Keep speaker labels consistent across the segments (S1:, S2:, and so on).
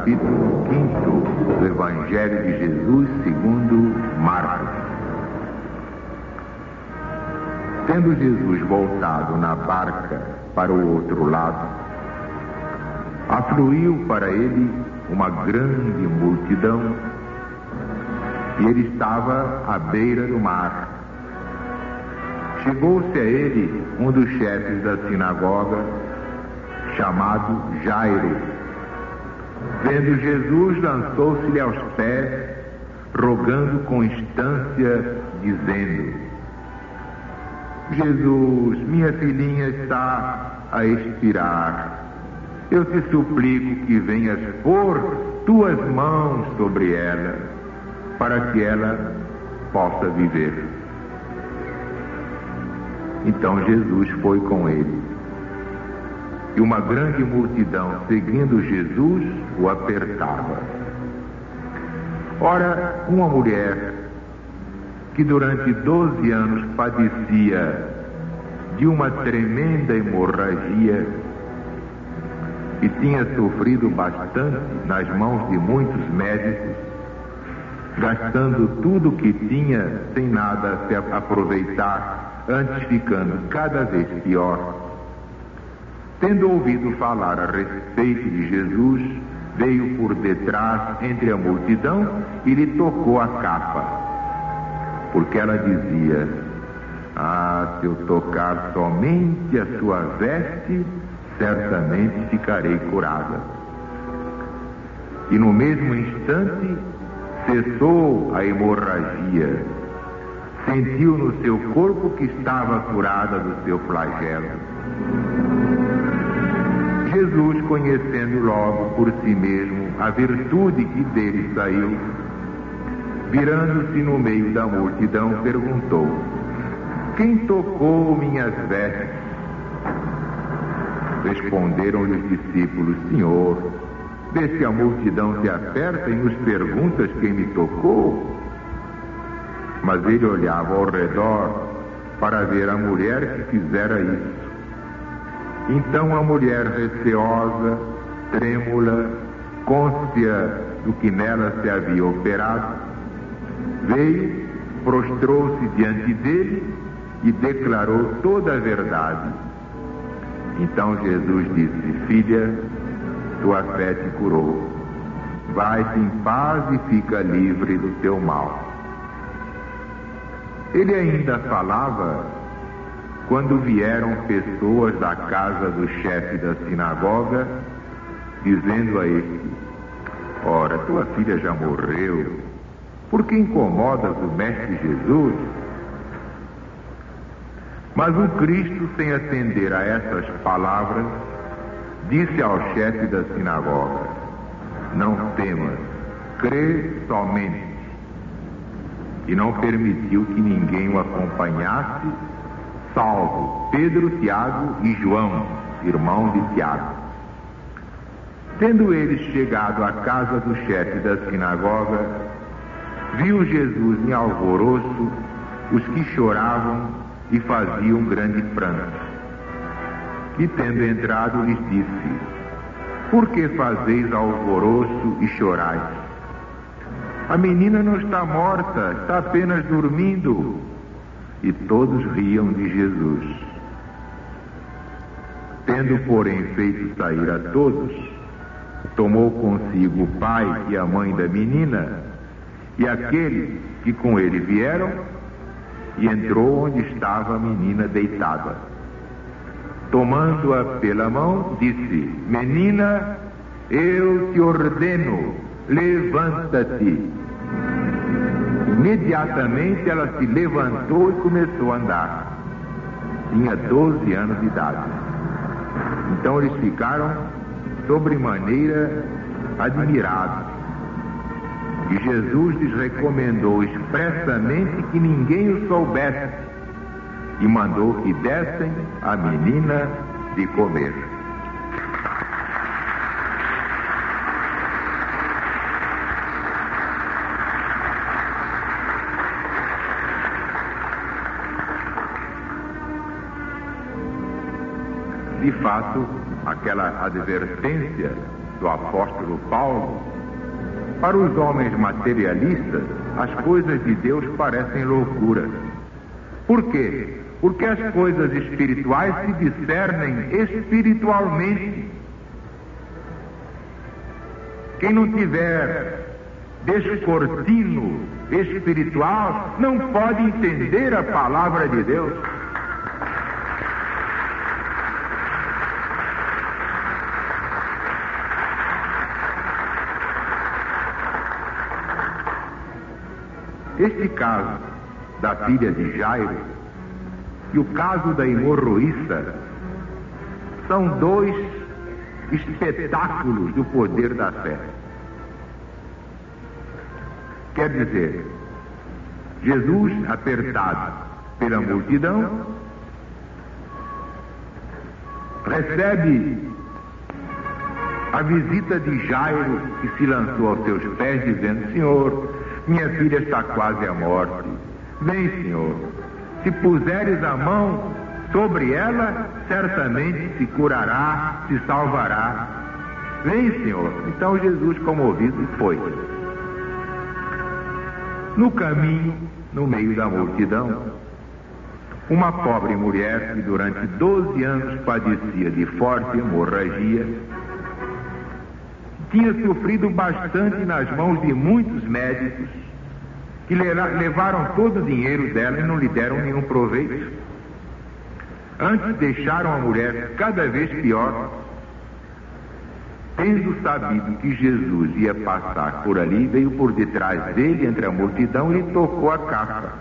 S1: capítulo 5 do Evangelho de Jesus segundo Marcos. Tendo Jesus voltado na barca para o outro lado, afluiu para ele uma grande multidão, e ele estava à beira do mar. Chegou-se a ele um dos chefes da sinagoga, chamado Jairo. Vendo Jesus, lançou-se-lhe aos pés, rogando com instância, dizendo: Jesus, minha filhinha está a expirar. Eu te suplico que venhas pôr tuas mãos sobre ela, para que ela possa viver. Então Jesus foi com ele. E uma grande multidão, seguindo Jesus, o apertava. Ora, uma mulher que durante 12 anos padecia de uma tremenda hemorragia e tinha sofrido bastante nas mãos de muitos médicos, gastando tudo o que tinha sem nada se aproveitar, antes ficando cada vez pior. Tendo ouvido falar a respeito de Jesus, veio por detrás entre a multidão e lhe tocou a capa, porque ela dizia: se eu tocar somente a sua veste, certamente ficarei curada. E no mesmo instante cessou a hemorragia, sentiu no seu corpo que estava curada do seu flagelo. Jesus, conhecendo logo por si mesmo a virtude que dele saiu, virando-se no meio da multidão, perguntou: quem tocou minhas vestes? Responderam-lhe os discípulos: Senhor, vê se a multidão se aperta e nos perguntas quem me tocou. Mas ele olhava ao redor para ver a mulher que fizera isso. Então a mulher, receosa, trêmula, cônscia do que nela se havia operado, veio, prostrou-se diante dele e declarou toda a verdade. Então Jesus disse: filha, tua fé te curou. Vai-te em paz e fica livre do teu mal. Ele ainda falava quando vieram pessoas da casa do chefe da sinagoga, dizendo a ele: ora, tua filha já morreu, por que incomodas o mestre Jesus? Mas o Cristo, sem atender a essas palavras, disse ao chefe da sinagoga: não temas, crê somente. E não permitiu que ninguém o acompanhasse, salvo Pedro, Tiago e João, irmão de Tiago. Tendo eles chegado à casa do chefe da sinagoga, viu Jesus em alvoroço os que choravam e faziam grande pranto. E tendo entrado, lhes disse: por que fazeis alvoroço e chorais? A menina não está morta, está apenas dormindo. E todos riam de Jesus. Tendo, porém, feito sair a todos, tomou consigo o pai e a mãe da menina e aqueles que com ele vieram, e entrou onde estava a menina deitada. Tomando-a pela mão, disse: menina, eu te ordeno, levanta-te. Imediatamente ela se levantou e começou a andar. Tinha 12 anos de idade. Então eles ficaram sobremaneira admirados. E Jesus lhes recomendou expressamente que ninguém o soubesse, e mandou que dessem à menina de comer. De fato, aquela advertência do apóstolo Paulo, para os homens materialistas, as coisas de Deus parecem loucura. Por quê? Porque as coisas espirituais se discernem espiritualmente. Quem não tiver descortino espiritual não pode entender a palavra de Deus. Este caso da filha de Jairo e o caso da hemorroíça são dois espetáculos do poder da fé. Quer dizer, Jesus, apertado pela multidão, recebe a visita de Jairo, que se lançou aos seus pés, dizendo: Senhor, minha filha está quase à morte. Vem, Senhor, se puseres a mão sobre ela, certamente se curará, se salvará. Vem, Senhor. Então Jesus, comovido, foi. No caminho, no meio da multidão, uma pobre mulher que durante 12 anos padecia de forte hemorragia, tinha sofrido bastante nas mãos de muitos médicos que levaram todo o dinheiro dela e não lhe deram nenhum proveito. Antes deixaram a mulher cada vez pior. Tendo sabido que Jesus ia passar por ali, veio por detrás dele, entre a multidão, e lhe tocou a capa,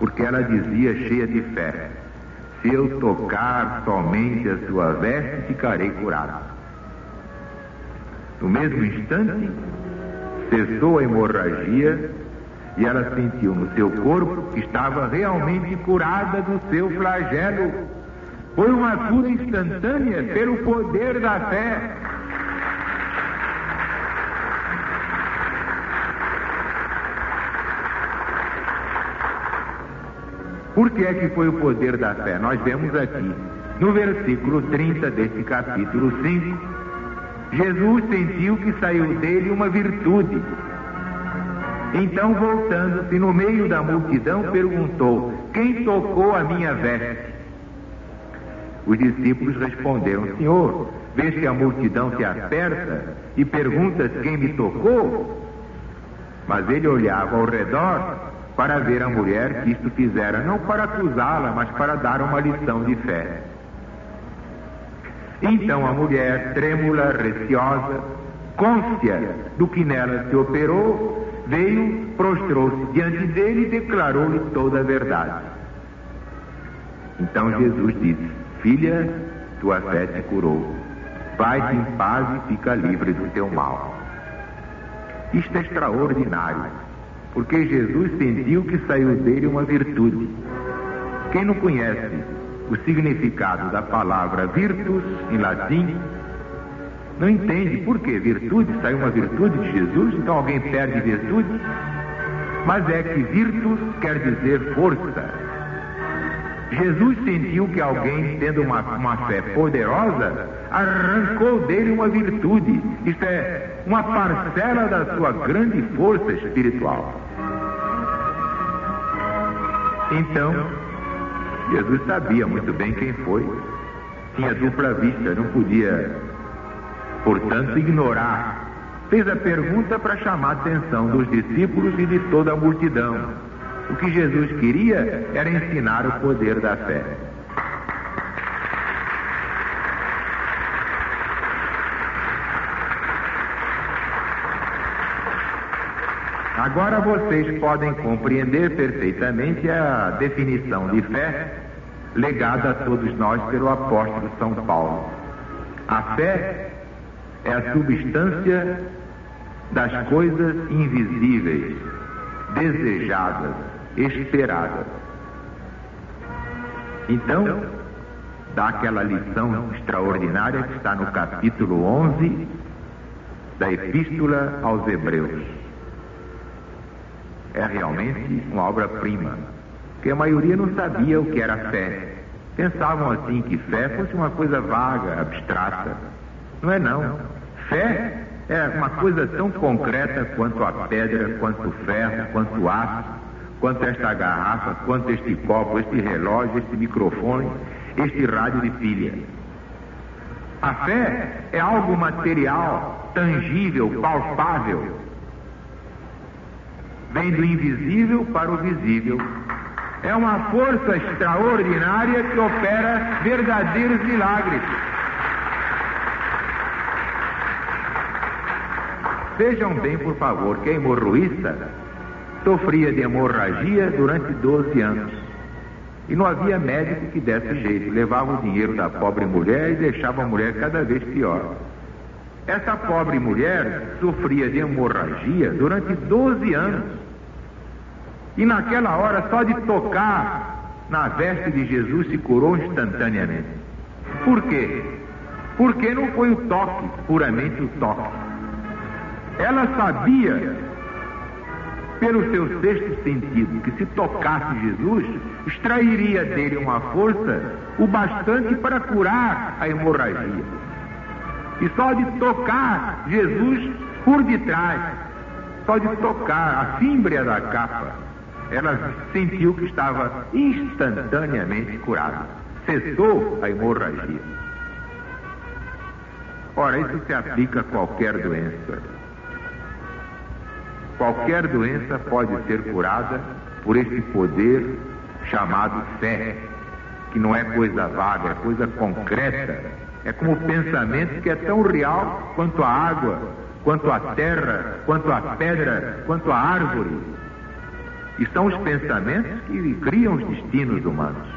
S1: porque ela dizia, cheia de fé: se eu tocar somente a sua veste, ficarei curada. No mesmo instante, cessou a hemorragia e ela sentiu no seu corpo que estava realmente curada do seu flagelo. Foi uma cura instantânea pelo poder da fé. Por que é que foi o poder da fé? Nós vemos aqui, no versículo 30 desse capítulo 5, Jesus sentiu que saiu dele uma virtude. Então, voltando-se no meio da multidão, perguntou: quem tocou a minha veste? Os discípulos responderam: Senhor, vês que a multidão te aperta e perguntas quem me tocou? Mas ele olhava ao redor para ver a mulher que isto fizera, não para acusá-la, mas para dar uma lição de fé. Então a mulher, trêmula, receosa, cônscia do que nela se operou, veio, prostrou-se diante dele e declarou-lhe toda a verdade. Então Jesus disse: filha, tua fé te curou. Vai-te em paz e fica livre do teu mal. Isto é extraordinário, porque Jesus sentiu que saiu dele uma virtude. Quem não conhece o significado da palavra virtus, em latim, não entende por que virtude, saiu uma virtude de Jesus, então alguém perde virtude. Mas é que virtus quer dizer força. Jesus sentiu que alguém, tendo uma fé poderosa, arrancou dele uma virtude, isto é, uma parcela da sua grande força espiritual. Então, Jesus sabia muito bem quem foi, tinha dupla vista, não podia, portanto, ignorar. Fez a pergunta para chamar a atenção dos discípulos e de toda a multidão. O que Jesus queria era ensinar o poder da fé. Agora vocês podem compreender perfeitamente a definição de fé legada a todos nós pelo apóstolo São Paulo. A fé é a substância das coisas invisíveis, desejadas, esperadas. Então, dá aquela lição extraordinária que está no capítulo 11 da Epístola aos Hebreus. É realmente uma obra-prima, porque a maioria não sabia o que era fé. Pensavam assim que fé fosse uma coisa vaga, abstrata. Não é não. Fé é uma coisa tão concreta quanto a pedra, quanto o ferro, quanto o aço, quanto esta garrafa, quanto este copo, este relógio, este microfone, este rádio de pilha. A fé é algo material, tangível, palpável. Vem do invisível para o visível. É uma força extraordinária que opera verdadeiros milagres. Vejam bem, por favor, que a hemorroísta sofria de hemorragia durante 12 anos. E não havia médico que desse jeito. Levava o dinheiro da pobre mulher e deixava a mulher cada vez pior. Essa pobre mulher sofria de hemorragia durante 12 anos. E naquela hora, só de tocar na veste de Jesus, se curou instantaneamente. Por quê? Porque não foi o toque, puramente o toque. Ela sabia, pelo seu sexto sentido, que se tocasse Jesus, extrairia dele uma força o bastante para curar a hemorragia. E só de tocar Jesus por detrás, só de tocar a fímbria da capa, ela sentiu que estava instantaneamente curada. Cessou a hemorragia. Ora, isso se aplica a qualquer doença. Qualquer doença pode ser curada por esse poder chamado fé, que não é coisa vaga, é coisa concreta. É como o pensamento que é tão real quanto a água, quanto a terra, quanto a pedra, quanto a árvore. E são os pensamentos que criam os destinos humanos.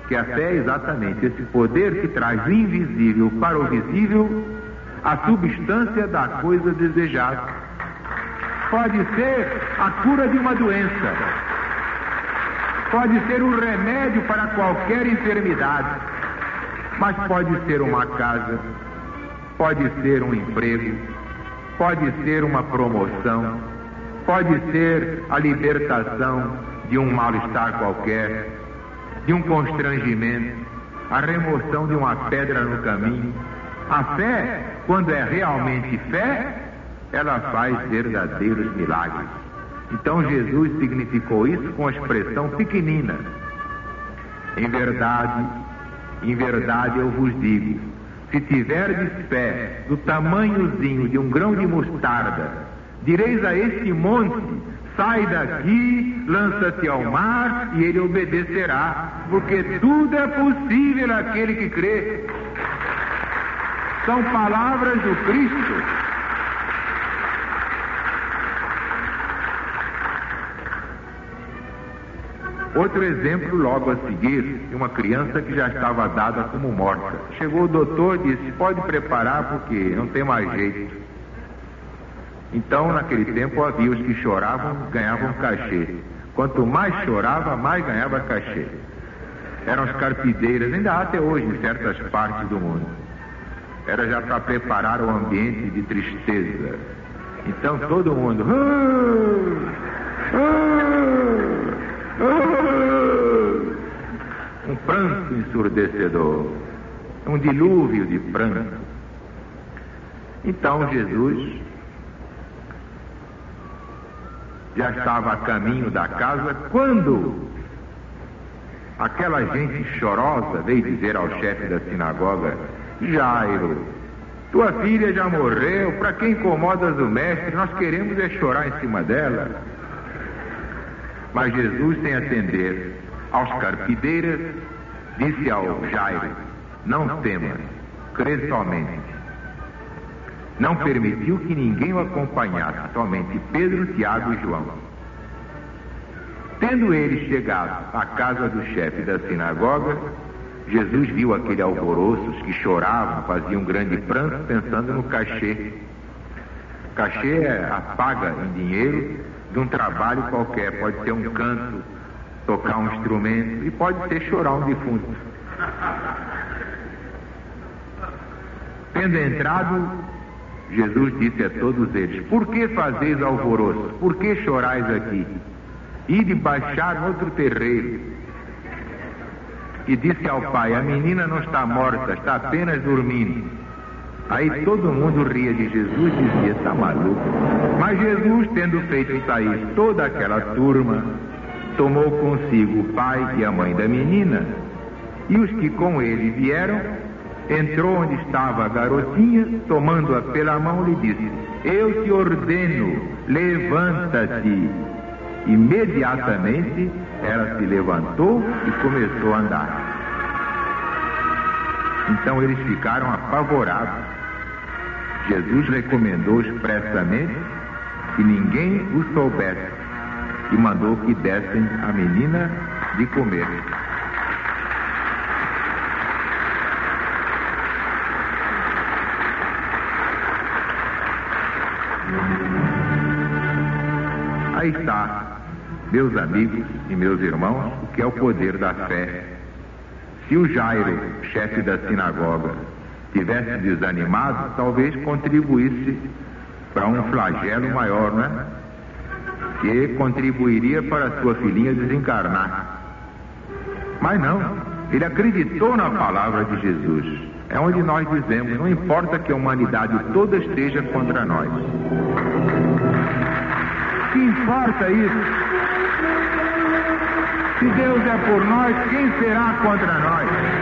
S1: Que a fé é exatamente esse poder que traz do invisível para o visível a substância da coisa desejada. Pode ser a cura de uma doença, pode ser um remédio para qualquer enfermidade, mas pode ser uma casa, pode ser um emprego, pode ser uma promoção, pode ser a libertação de um mal-estar qualquer, de um constrangimento, a remoção de uma pedra no caminho. A fé, quando é realmente fé, ela faz verdadeiros milagres. Então Jesus significou isso com a expressão pequenina. Em verdade eu vos digo, se tiverdes fé do tamanhozinho de um grão de mostarda, direis a este monte, sai daqui, lança-te ao mar, e ele obedecerá, porque tudo é possível àquele que crê. São palavras do Cristo. Outro exemplo logo a seguir, de uma criança que já estava dada como morta. Chegou o doutor e disse, pode preparar porque não tem mais jeito. Então, naquele tempo, havia os que choravam, ganhavam cachê. Quanto mais chorava, mais ganhava cachê. Eram as carpideiras, ainda há até hoje em certas partes do mundo. Era já para preparar o ambiente de tristeza. Então todo mundo... um pranto ensurdecedor, um dilúvio de pranto. Então Jesus já estava a caminho da casa quando aquela gente chorosa veio dizer ao chefe da sinagoga, Jairo, tua filha já morreu, para que incomodas o mestre? Nós queremos é chorar em cima dela. Mas Jesus, sem atender aos carpideiras, disse ao Jairo, não temas, crê somente. Não permitiu que ninguém o acompanhasse, somente Pedro, Tiago e João. Tendo eles chegado à casa do chefe da sinagoga, Jesus viu aquele alvoroço, os que choravam, faziam um grande pranto, pensando no cachê. Cachê é a paga em dinheiro de um trabalho qualquer, pode ser um canto, tocar um instrumento, e pode ser chorar um defunto. Tendo entrado, Jesus disse a todos eles, por que fazeis alvoroço? Por que chorais aqui? Ide baixar no outro terreiro. E disse ao pai, a menina não está morta, está apenas dormindo. Aí todo mundo ria de Jesus e dizia: está maluco. Mas Jesus, tendo feito sair toda aquela turma, tomou consigo o pai e a mãe da menina, e os que com ele vieram, entrou onde estava a garotinha, tomando-a pela mão, lhe disse: eu te ordeno, levanta-te. Imediatamente ela se levantou e começou a andar. Então eles ficaram apavorados. Jesus recomendou expressamente que ninguém o soubesse e mandou que dessem a menina de comer. Aí está, meus amigos e meus irmãos, o que é o poder da fé. Se o Jairo, chefe da sinagoga, tivesse desanimado, talvez contribuísse para um flagelo maior, né? Que contribuiria para a sua filhinha desencarnar. Mas não, ele acreditou na palavra de Jesus. É onde nós dizemos: não importa que a humanidade toda esteja contra nós. Que importa isso? Se Deus é por nós, quem será contra nós?